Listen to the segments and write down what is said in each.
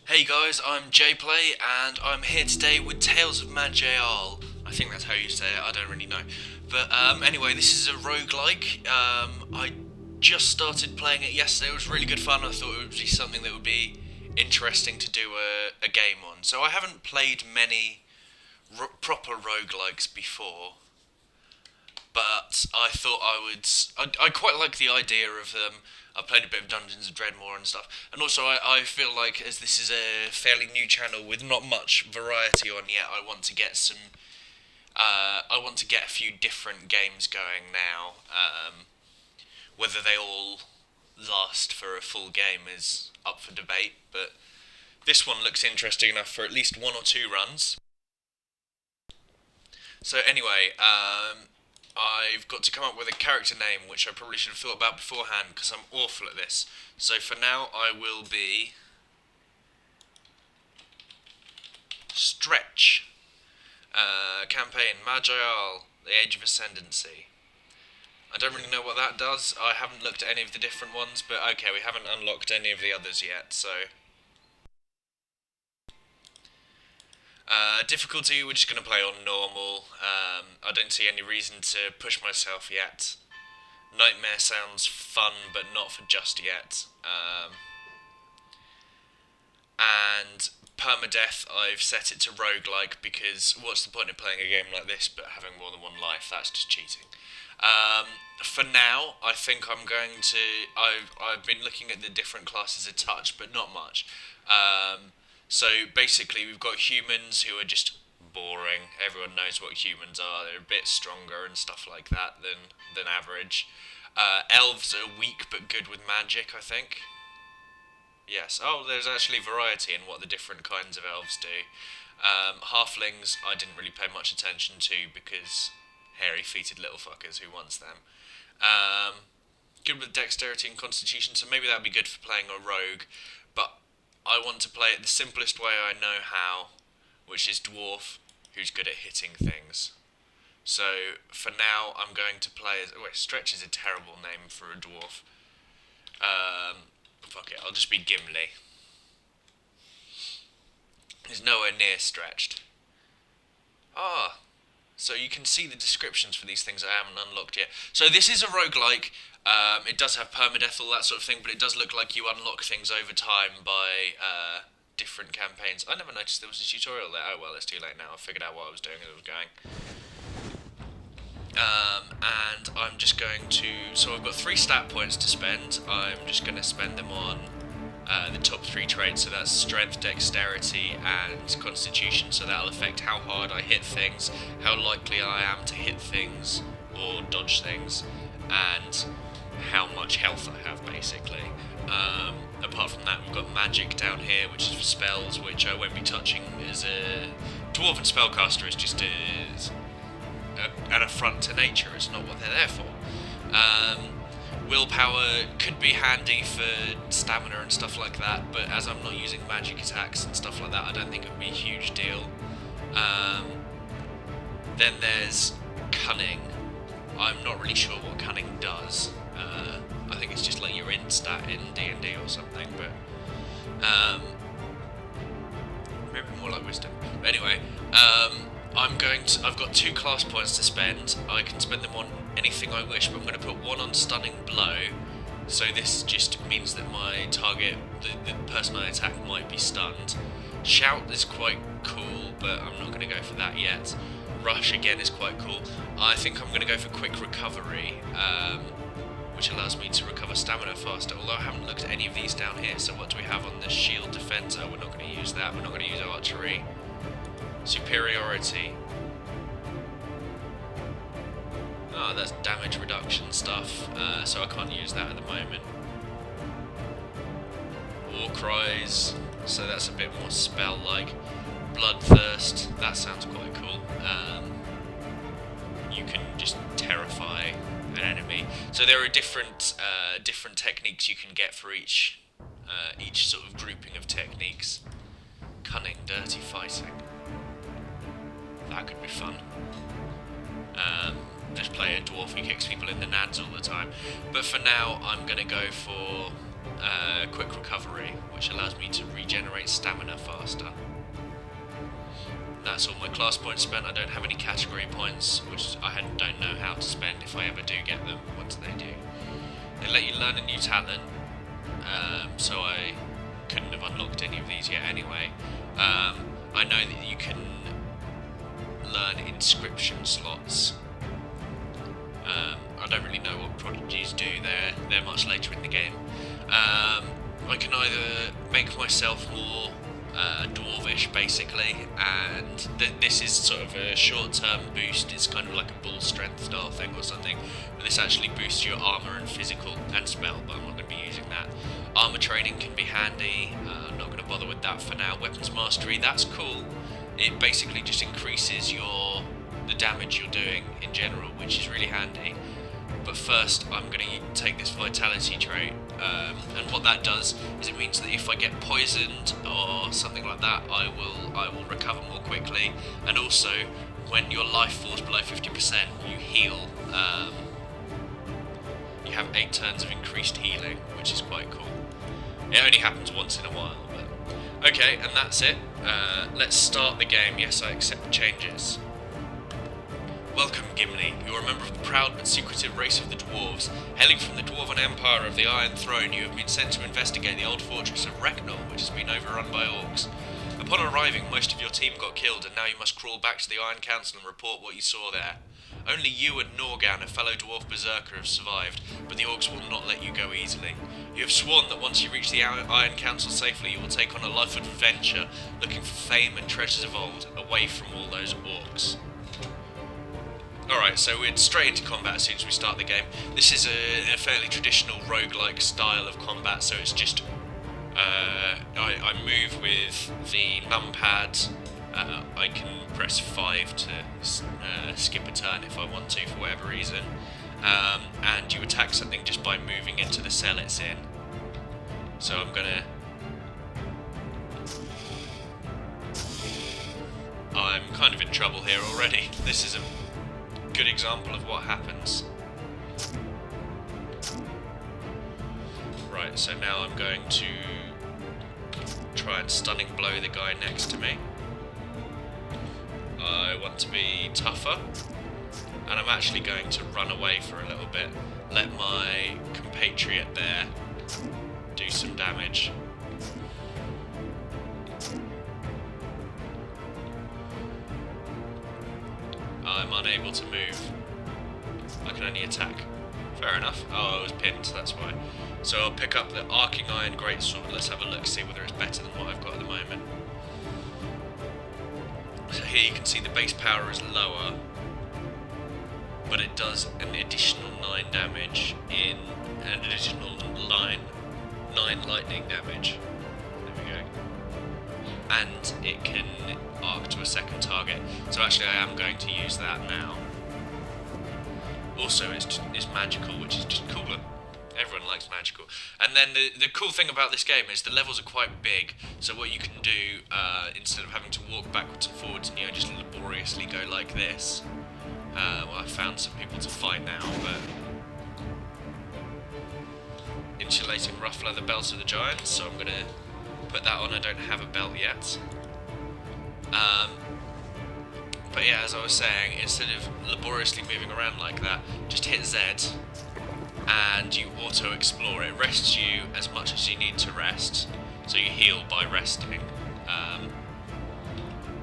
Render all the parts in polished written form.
Hey guys, I'm JPlay and I'm here today with Tales of Maj'Eyal. I think that's how you say it, I don't really know. But anyway, this is a roguelike. I just started playing it yesterday, it was really good fun. I thought it would be something that would be interesting to do a game on. So I haven't played many proper roguelikes before, but I thought I quite like the idea of them. I played a bit of Dungeons and Dreadmore and stuff, and also I feel like as this is a fairly new channel with not much variety on yet, I want to get some. I want to get a few different games going now. Whether they all last for a full game is up for debate, but this one looks interesting enough for at least one or two runs. So anyway, I've got to come up with a character name, which I probably should have thought about beforehand because I'm awful at this. So for now, I will be Stretch. Campaign Maj'Eyal, the Age of Ascendancy. I don't really know what that does. I haven't looked at any of the different ones, but okay, we haven't unlocked any of the others yet, so. Difficulty, we're just going to play on normal. I don't see any reason to push myself yet. Nightmare sounds fun, but not for just yet. And permadeath, I've set it to roguelike because what's the point of playing a game like this but having more than one life? That's just cheating. For now, I think I'm going to. I've been looking at the different classes a touch, but not much. So basically, we've got humans who are just boring. Everyone knows what humans are. They're a bit stronger and stuff like that than average. Elves are weak but good with magic, I think. Yes. Oh, there's actually variety in what the different kinds of elves do. Halflings, I didn't really pay much attention to because hairy-feeted little fuckers. Who wants them? Good with dexterity and constitution, so maybe that'd be good for playing a rogue. But I want to play it the simplest way I know how, which is dwarf, who's good at hitting things. So for now, I'm going to play as. Wait, Stretch is a terrible name for a dwarf. Fuck it, I'll just be Gimli. He's nowhere near stretched. Ah, so you can see the descriptions for these things I haven't unlocked yet. So this is a roguelike. It does have permadeath, all that sort of thing, but it does look like you unlock things over time by different campaigns. I never noticed there was a tutorial there. Oh well, it's too late now. I figured out what I was doing as I was going. And I'm just going to. So I've got 3 stat points to spend. I'm just going to spend them on the top 3 traits. So that's strength, dexterity, and constitution. So that'll affect how hard I hit things, how likely I am to hit things or dodge things, and how much health I have, basically. Apart from that, we've got magic down here, which is for spells, which I won't be touching as a dwarven spellcaster. Is just an affront to nature. It's not what they're there for. Willpower could be handy for stamina and stuff like that, but as I'm not using magic attacks and stuff like that, I don't think it would be a huge deal. Then there's cunning. I'm not really sure what cunning does. I think it's just like your instat in D&D or something, but maybe more like wisdom. But anyway, I've got 2 class points to spend. I can spend them on anything I wish, but I'm going to put 1 on stunning blow. So this just means that my target, the person I attack, might be stunned. Shout is quite cool, but I'm not going to go for that yet. Rush again is quite cool. I think I'm going to go for quick recovery, which allows me to recover stamina faster. Although I haven't looked at any of these down here. So what do we have on the shield defender? We're not going to use that. We're not going to use archery. Superiority. Oh, that's damage reduction stuff, so I can't use that at the moment. War cries, so that's a bit more spell-like. Bloodthirst, that sounds quite cool. You can just terrify an enemy. So there are different techniques you can get for each sort of grouping of techniques. Cunning, dirty fighting. That could be fun. Just play a dwarf who kicks people in the nads all the time. But for now, I'm going to go for quick recovery, which allows me to regenerate stamina faster. That's all my class points spent. I don't have any category points, which I don't know how to spend if I ever do get them, once they do. They let you learn a new talent, so I couldn't have unlocked any of these yet anyway. I know that you can learn inscription slots. I don't really know what prodigies do, they're much later in the game. I can either make myself more dwarvish, basically, and this is sort of a short-term boost. It's kind of like a bull strength style thing or something, but this actually boosts your armor and physical and spell, but I'm not going to be using that. Armor training can be handy. I'm not going to bother with that for now. Weapons mastery, that's cool. It basically just increases the damage you're doing in general, which is really handy. But first, I'm going to take this vitality trait, and what that does is it means that if I get poisoned or something like that, I will recover more quickly. And also, when your life falls below 50%, you heal. You have 8 turns of increased healing, which is quite cool. It only happens once in a while, but okay, and that's it. Let's start the game. Yes, I accept the changes. Welcome, Gimli. You are a member of the proud but secretive race of the dwarves. Hailing from the Dwarven Empire of the Iron Throne, you have been sent to investigate the old fortress of Reknol, which has been overrun by orcs. Upon arriving, most of your team got killed, and now you must crawl back to the Iron Council and report what you saw there. Only you and Norgan, a fellow dwarf berserker, have survived, but the orcs will not let you go easily. You have sworn that once you reach the Iron Council safely, you will take on a life of adventure, looking for fame and treasures of old, away from all those orcs. Alright, so we're straight into combat as soon as we start the game. This is a fairly traditional roguelike style of combat, so it's just I move with the numpad. I can press 5 to skip a turn if I want to for whatever reason, and you attack something just by moving into the cell it's in. So I'm kind of in trouble here already. This is a good example of what happens. Right, so now I'm going to try and stunning blow the guy next to me. I want to be tougher, and I'm actually going to run away for a little bit, let my compatriot there do some damage. I'm unable to move. I can only attack. Fair enough. Oh, I was pinned, that's why. So I'll pick up the Arcing Iron Greatsword. Let's have a look, see whether it's better than what I've got at the moment. So here you can see the base power is lower, but it does an additional 9 damage in an additional 9 lightning damage. There we go. And it can arc to a second target. So actually I am going to use that now. Also it's magical, which is just cooler. Everyone likes magical. And then the cool thing about this game is the levels are quite big, so what you can do, instead of having to walk backwards and forwards and just laboriously go like this, well, I found some people to fight now, but insulating rough leather belts of the giants, so I'm going to put that on. I don't have a belt yet. But yeah, as I was saying, instead of laboriously moving around like that, just hit Z, and you auto-explore. It rests you as much as you need to rest, so you heal by resting,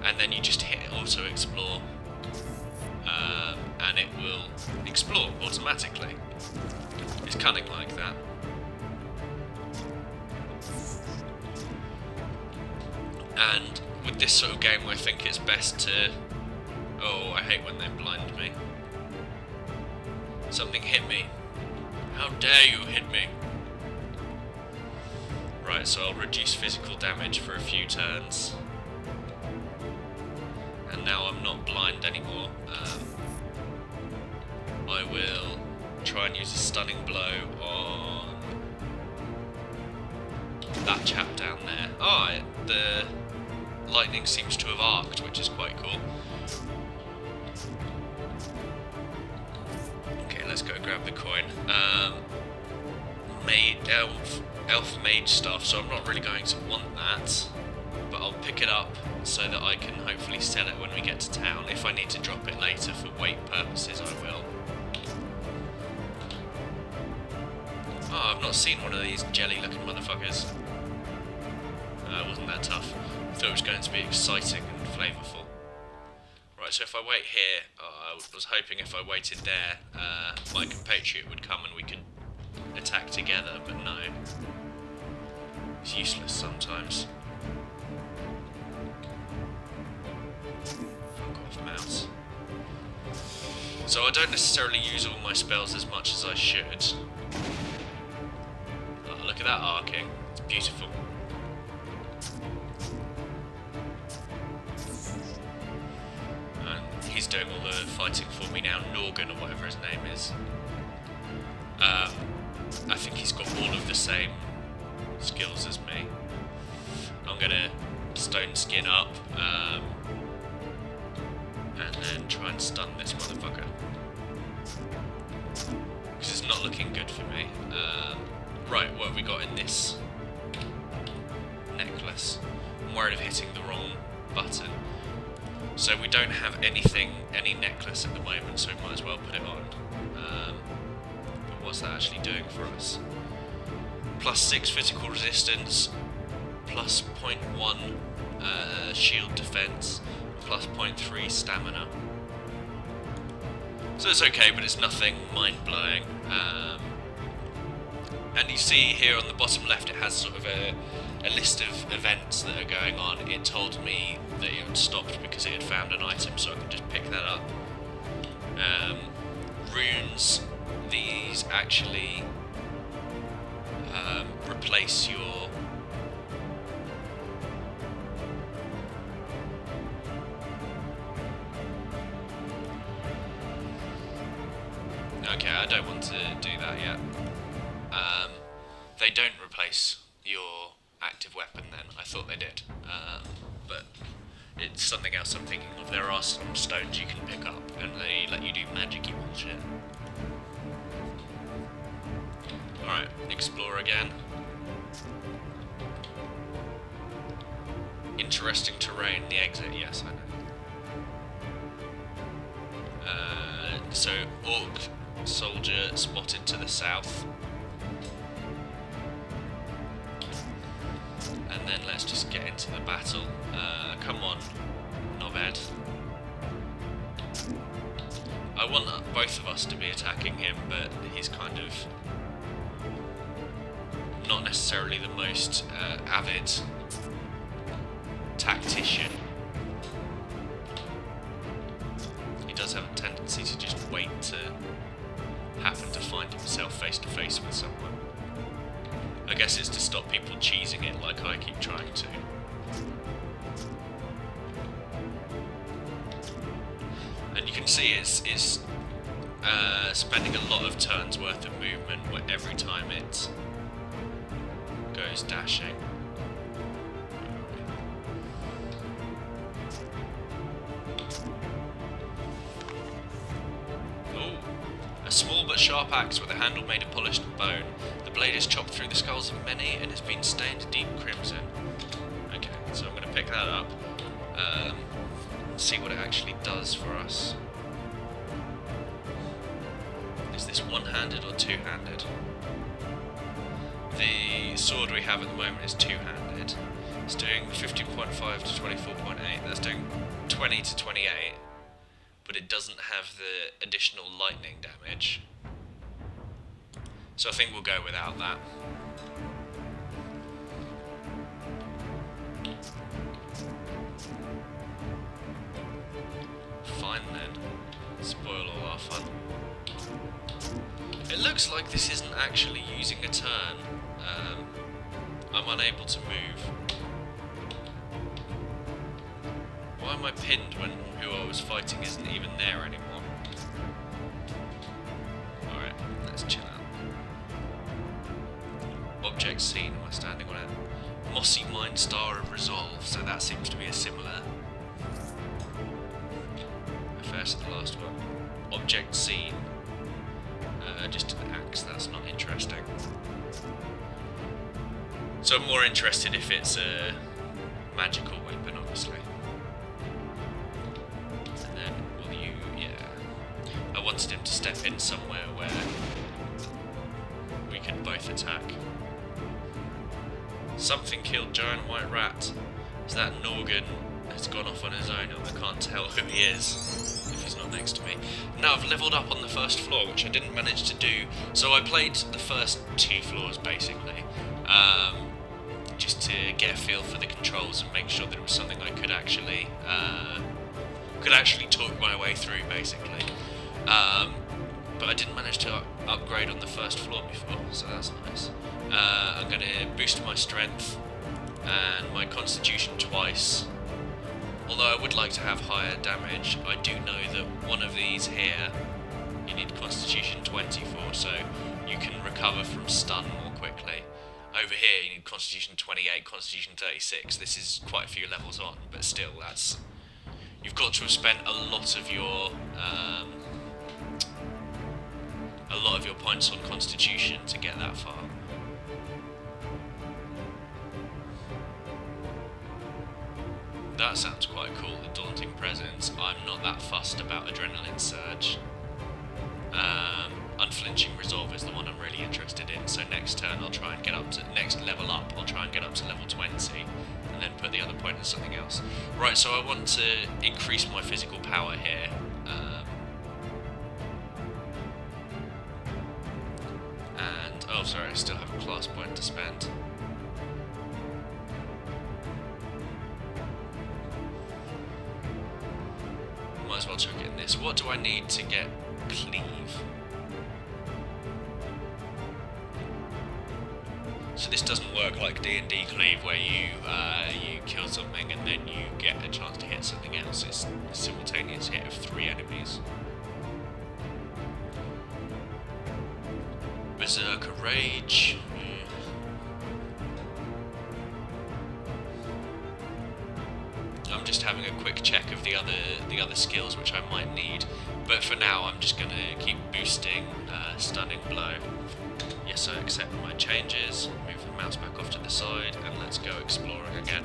and then you just hit auto-explore, and it will explore automatically. It's cunning like that. And with this sort of game, I think it's best to... Oh, I hate when they blind me. Something hit me. How dare you hit me? Right, so I'll reduce physical damage for a few turns. And now I'm not blind anymore. I will try and use a stunning blow on that chap down there. Oh, the lightning seems to have arced, which is quite cool. Okay, let's go grab the coin. elf mage stuff, so I'm not really going to want that. But I'll pick it up so that I can hopefully sell it when we get to town. If I need to drop it later for weight purposes, I will. Oh, I've not seen one of these jelly-looking motherfuckers. It wasn't that tough. I thought it was going to be exciting and flavourful. Right, so if I wait here, I was hoping if I waited there, my compatriot would come and we could attack together, but no. It's useless sometimes. Fuck off, mouse. So I don't necessarily use all my spells as much as I should. Oh, look at that arcing. It's beautiful. And he's doing all the fighting for me now, Norgan or whatever his name is. I think he's got all of the same skills as me. I'm gonna stone skin up, and then try and stun this motherfucker. Because it's not looking good for me. Right, what have we got in this necklace? I'm worried of hitting the wrong button. So we don't have any necklace at the moment, so we might as well put it on. But what's that actually doing for us? Plus 6 physical resistance, plus 0.1 shield defense, plus 0.3 stamina. So it's okay, but it's nothing mind-blowing. And you see here on the bottom left it has sort of a list of events that are going on. It told me that it had stopped because it had found an item, so I could just pick that up. Runes, these actually replace your okay, I don't want to do that yet. They don't replace your active weapon then. I thought they did. But it's something else I'm thinking of. There are some stones you can pick up and they let you do magic-y bullshit. Alright, explore again. Interesting terrain, the exit, yes, I know. So, orc soldier spotted to the south. And then let's just get into the battle. Come on, knobhead. I want both of us to be attacking him, but he's kind of not necessarily the most avid tactician. He does have a tendency to just wait to happen to find himself face to face with someone. I guess it's to stop people cheesing it like I keep trying to. And you can see it's spending a lot of turns worth of movement every time it goes dashing. Oh, a small but sharp axe with a handle made of polished bone. The blade is chopped through the skulls of many and has been stained deep crimson. Okay, so I'm going to pick that up. See what it actually does for us. Is this one-handed or two-handed? The sword we have at the moment is two-handed. It's doing 15.5 to 24.8. That's doing 20 to 28. But it doesn't have the additional lightning damage. So I think we'll go without that. Fine then. Spoil all our fun. It looks like this isn't actually using a turn. I'm unable to move. Why am I pinned when who I was fighting isn't even there anymore? Alright, let's chill out. Object seen, am I standing on it? Mossy Mind Star of Resolve, so that seems to be a similar affair to the last one. Object seen. Just an axe, that's not interesting. So I'm more interested if it's a magical weapon, obviously. And then, will you... yeah. I wanted him to step in somewhere where we could both attack. Something killed giant white rat. Is that Norgan has gone off on his own and I can't tell who he is if he's not next to me. Now I've levelled up on the first floor, which I didn't manage to do. So I played the first 2 floors basically, just to get a feel for the controls and make sure that it was something I could actually talk my way through basically. But I didn't manage to upgrade on the first floor before, so that's nice. I'm going to boost my strength and my constitution twice. Although I would like to have higher damage, I do know that one of these here you need constitution 20 for, so you can recover from stun more quickly. Over here you need constitution 28, constitution 36. This is quite a few levels on, but still, that's... you've got to have spent a lot of your points on constitution to get that far. That sounds quite cool, the Daunting Presence. I'm not that fussed about Adrenaline Surge. Unflinching Resolve is the one I'm really interested in, so next turn I'll try and get up to... next level up, I'll try and get up to level 20, and then put the other point in something else. Right, so I want to increase my physical power here. And... oh, sorry, I still have a class point to spend. Might as well chuck it in this. What do I need to get Cleave? So this doesn't work like D&D Cleave, where you kill something and then you get a chance to hit something else. It's a simultaneous hit of 3 enemies. Berserker Rage. I'm just having a quick check of the other skills which I might need, but for now I'm just going to keep boosting Stunning Blow. Yes, I accept my changes. Move the mouse back off to the side and let's go exploring again.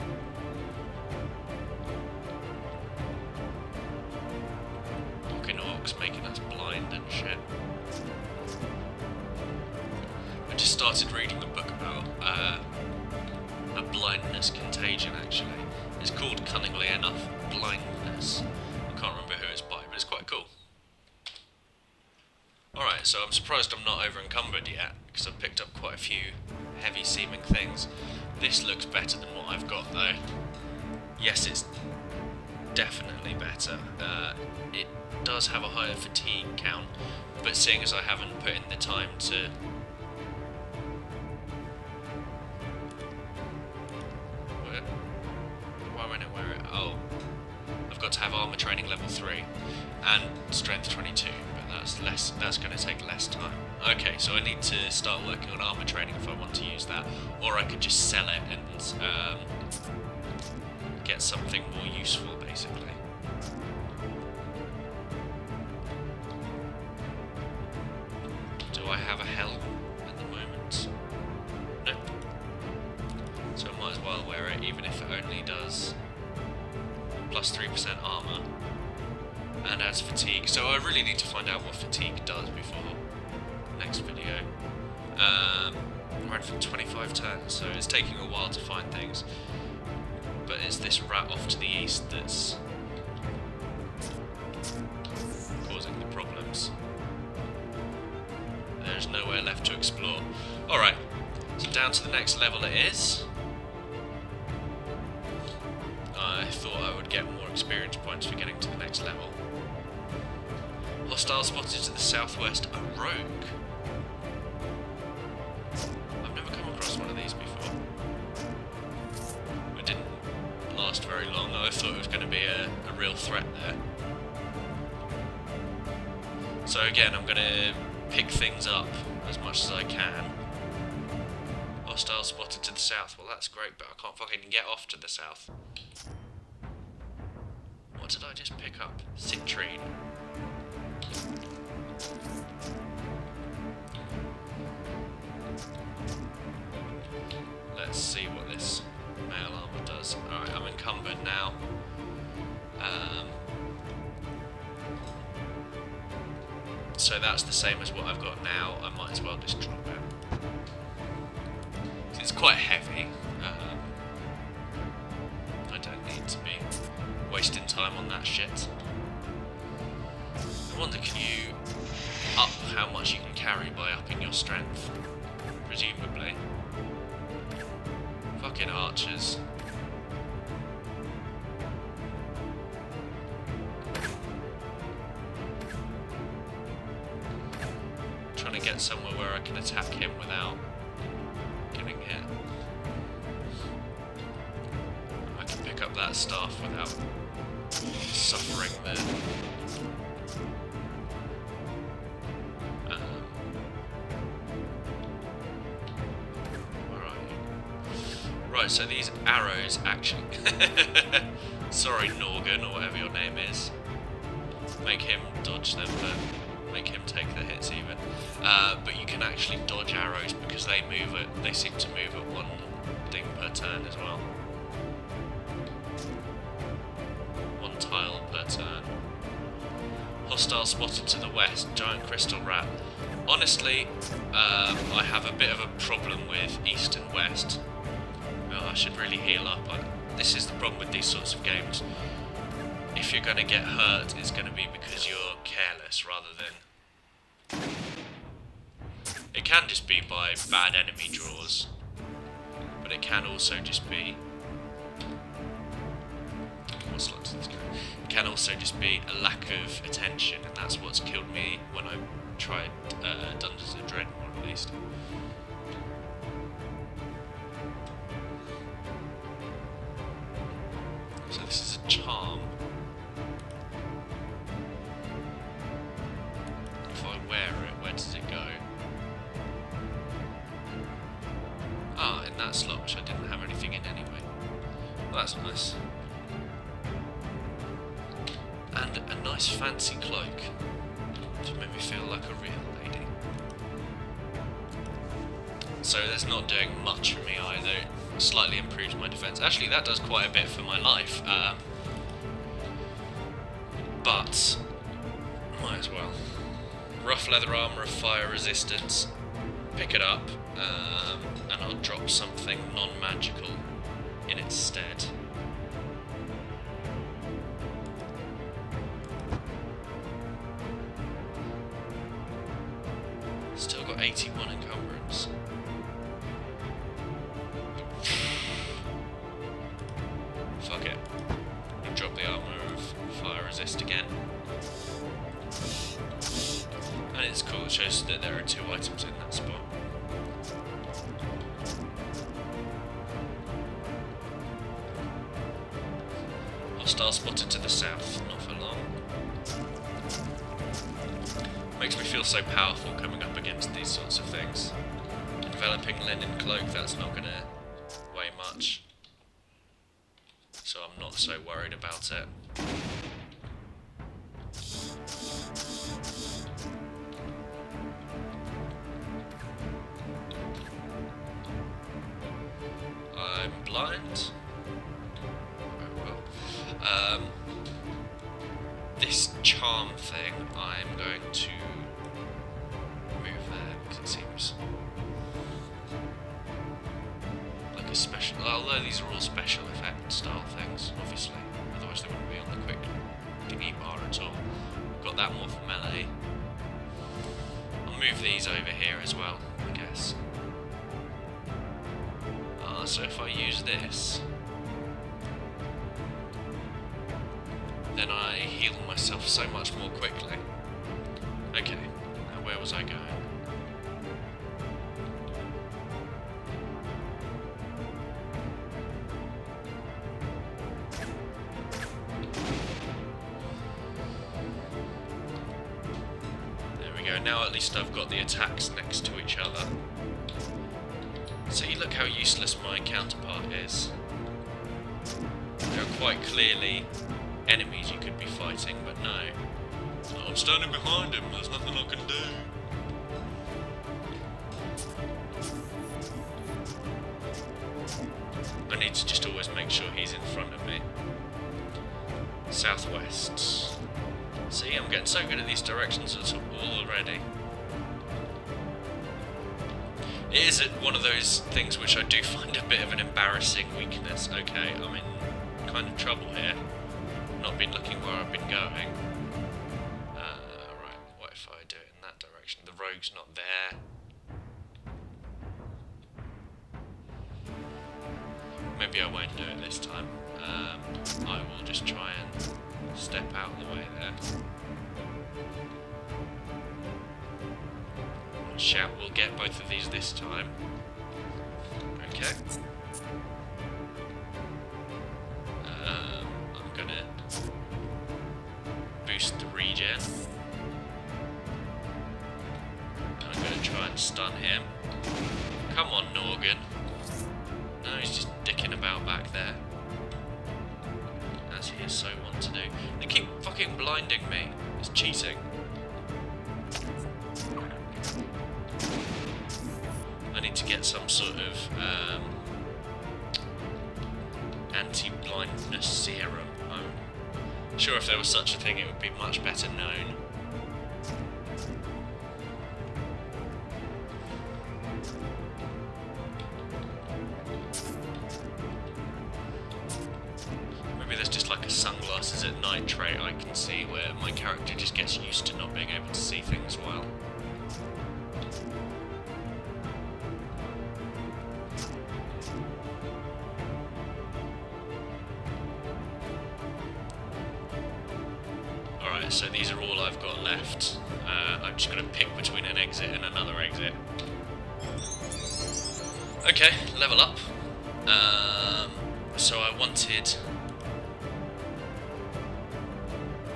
Fucking orcs making us blind and shit. I just started reading a book about a blindness contagion actually. It's called, cunningly enough, Blindness. I can't remember who it's by, but it's quite cool. Alright, so I'm surprised I'm not over encumbered yet, because I've picked up quite a few heavy seeming things. This looks better than what I've got though. Yes, it's definitely better. It does have a higher fatigue count, but seeing as I haven't put in the time to... oh, I've got to have armor training level 3 and strength 22, but that's going to take less time. Okay, so I need to start working on armor training if I want to use that, or I could just sell it and get something more useful basically. Do I have a helm at the moment? Nope. So I might as well wear it, even if it only does plus 3% armor and adds fatigue. So I really need to find out what fatigue does before next video. Right, for 25 turns, so it's taking a while to find things. But it's this rat off to the east that's causing the problems. There's nowhere left to explore. Alright, so down to the next level it is. I thought I would get more experience points for getting to the next level. Hostile spotted to the southwest, a rogue. I've never come across one of these before. It didn't last very long. I thought it was going to be a real threat there. So again, I'm going to pick things up as much as I can. Hostile spotted to the south. Well, that's great, but I can't fucking get off to the south. What did I just pick up? Citrine. let's see what this mail armor does. Alright, I'm encumbered now. So that's the same as what I've got now. I might as well just drop it. It's quite heavy. I don't need to be wasting time on that shit. I wonder, can you up how much you can carry by upping your strength? Presumably. Fucking archers. Trying to get somewhere where I can attack him without getting hit. I can pick up that staff without suffering the... where are you? Right, so these arrows actually... Sorry, Norgan, or whatever your name is. Make him dodge them, but make him take the hits even. But you can actually dodge arrows because they move it. They seem to move at one thing per turn as well. One tile per turn. Hostile spotted to the west. Giant crystal rat. Honestly, I have a bit of a problem with east and west. Oh, I should really heal up. This is the problem with these sorts of games. If you're going to get hurt, it's going to be because you're careless rather than... It can just be by bad enemy draws, but it can also just be... What slot does this go? It can also just be a lack of attention, and that's what's killed me when I tried Dungeons of Dreadmore, at least. So this is a charm. If I wear it, where does it go? Ah, in that slot, which I didn't have anything in anyway. Well, that's nice. And a nice fancy cloak to make me feel like a real lady. So that's not doing much for me either. It slightly improves my defense. Actually, that does quite a bit for my life. But might as well. Rough leather armor of fire resistance. Pick it up, and I'll drop something non-magical in its stead. Still got 81 encumbrance. Fuck it. I'll drop the armor of fire resist again. And it's cool, it shows that there are 2 items in that spot. Hostile spotted to the south, not for long. Makes me feel so powerful coming up against these sorts of things. Enveloping linen cloak, that's not gonna weigh much. So I'm not so worried about it. I'm blind. Oh, well. This charm thing, I'm going to move there because it seems like a special. Although these are all special effect style things, obviously. Otherwise, they wouldn't be on the quick thingy bar at all. Got that more for melee. I'll move these over here as well, I guess. So if I use this, then I heal myself so much more quickly. Okay, now where was I going? There we go, now at least I've got the attacks next to each other. See, look how useless my counterpart is. There are quite clearly enemies you could be fighting, but no. I'm standing behind him, there's nothing I can do. I need to just always make sure he's in front of me. Southwest. See, I'm getting so good at these directions already. It is one of those things which I do find a bit of an embarrassing weakness. Okay, I'm in kind of trouble here. Not been looking where I've been going. Right, what if I do it in that direction? The rogue's not there. Maybe I won't do it this time. I will just try and step out of the way there. Shout, we'll get both of these this time. Okay. I'm gonna boost the regen. I'm gonna try and stun him. Come on, Norgan. No, he's just dicking about back there. As he is so wont to do. They keep fucking blinding me. It's cheating. I need to get some sort of anti-blindness serum. I'm sure if there was such a thing it would be much better known. Maybe there's just like a sunglasses at night trait I can see where my character just gets used to not being able to see things well. So these are all I've got left. I'm just going to pick between an exit and another exit. Okay, level up. So I wanted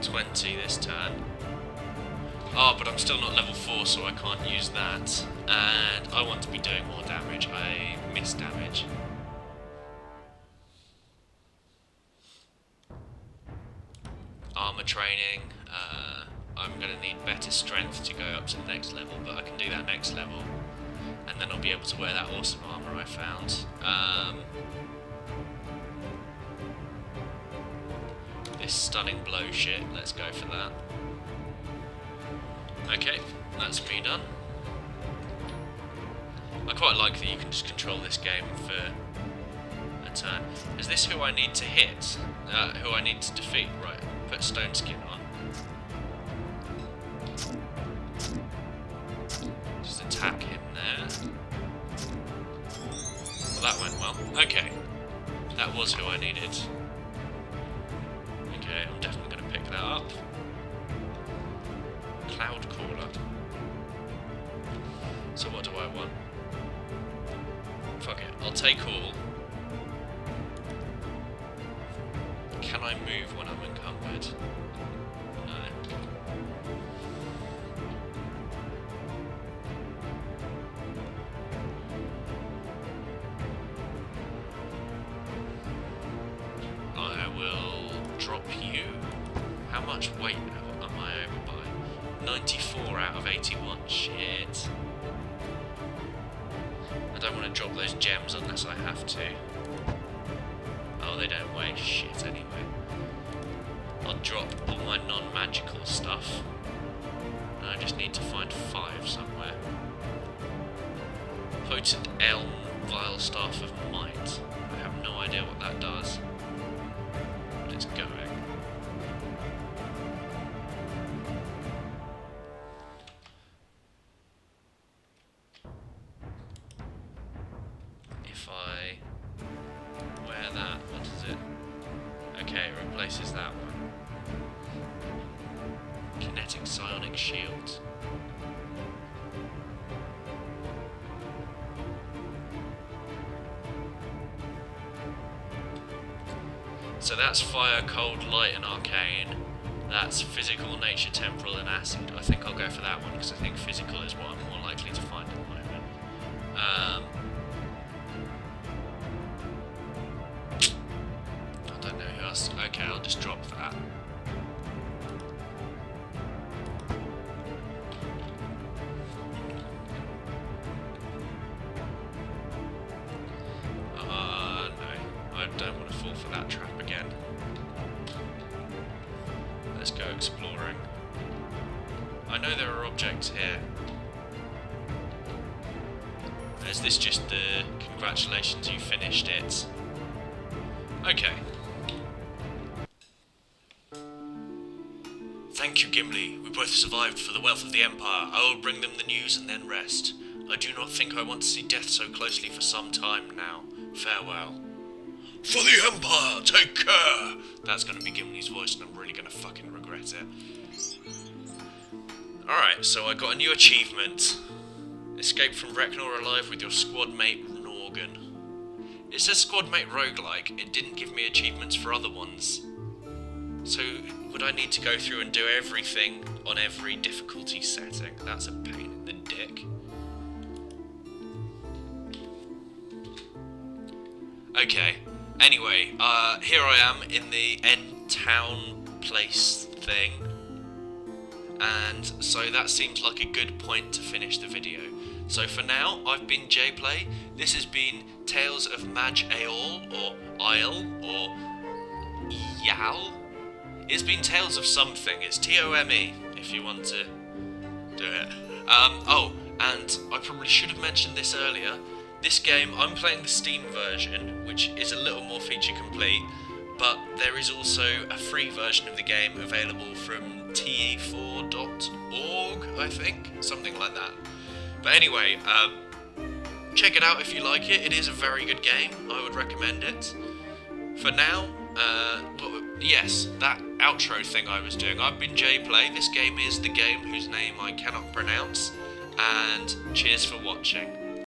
20 this turn. Oh, but I'm still not level 4, so I can't use that. And I want to be doing more damage. I miss damage. Armor training. I'm going to need better strength to go up to the next level, but I can do that next level, and then I'll be able to wear that awesome armor I found. This stunning blow shit, let's go for that. Okay, that's me done. I quite like that you can just control this game for a turn. Is this who I need to hit? Who I need to defeat? Right, put Stone Skin on. Just attack him there. Well, that went well. Okay, that was who I needed. Okay, I'm definitely going to pick that up. Cloud Caller. So what do I want? Fuck it, I'll take all. Can I move when I'm encumbered? No. I will drop you. How much weight am I over by? 94 out of 81. Shit. I don't want to drop those gems unless I have to. Oh, they don't weigh shit anyway. I'll drop all my non-magical stuff. And I just need to find 5 somewhere. Potent Elm Vile Staff of Might. I have no idea what that does. But it's going. If I wear that, what is it? Okay, it replaces that one. Kinetic Psionic Shield. So that's Fire, Cold, Light and Arcane. That's Physical, Nature, Temporal and Acid. I think I'll go for that one because I think Physical is what I'm more likely to find at the moment. I don't know who else. Okay, I'll just drop that. No. fall for that trap again. Let's go exploring. I know there are objects here. Is this just the congratulations you finished it? Okay. Thank you, Gimli. We both survived for the wealth of the Empire. I will bring them the news and then rest. I do not think I want to see death so closely for some time now. Farewell. For the Empire, take care! That's going to be Gimli's voice and I'm really going to fucking regret it. Alright, so I got a new achievement. Escape from Reknor alive with your squad mate Norgan. It says squad mate roguelike, it didn't give me achievements for other ones. So, would I need to go through and do everything on every difficulty setting? That's a pain in the dick. Okay, anyway, here I am in the end town place thing. And so that seems like a good point to finish the video. So for now, I've been JPlay. This has been Tales of Maj'Eyal, or Isle, or Yal. It's been Tales of something. It's T-O-M-E, if you want to do it. Oh, and I probably should have mentioned this earlier. This game, I'm playing the Steam version, which is a little more feature complete, but there is also a free version of the game available from te4.org, I think, something like that. But anyway, check it out if you like it. It is a very good game. I would recommend it. For now, yes, that outro thing I was doing. I've been JPlay. This game is the game whose name I cannot pronounce. And cheers for watching.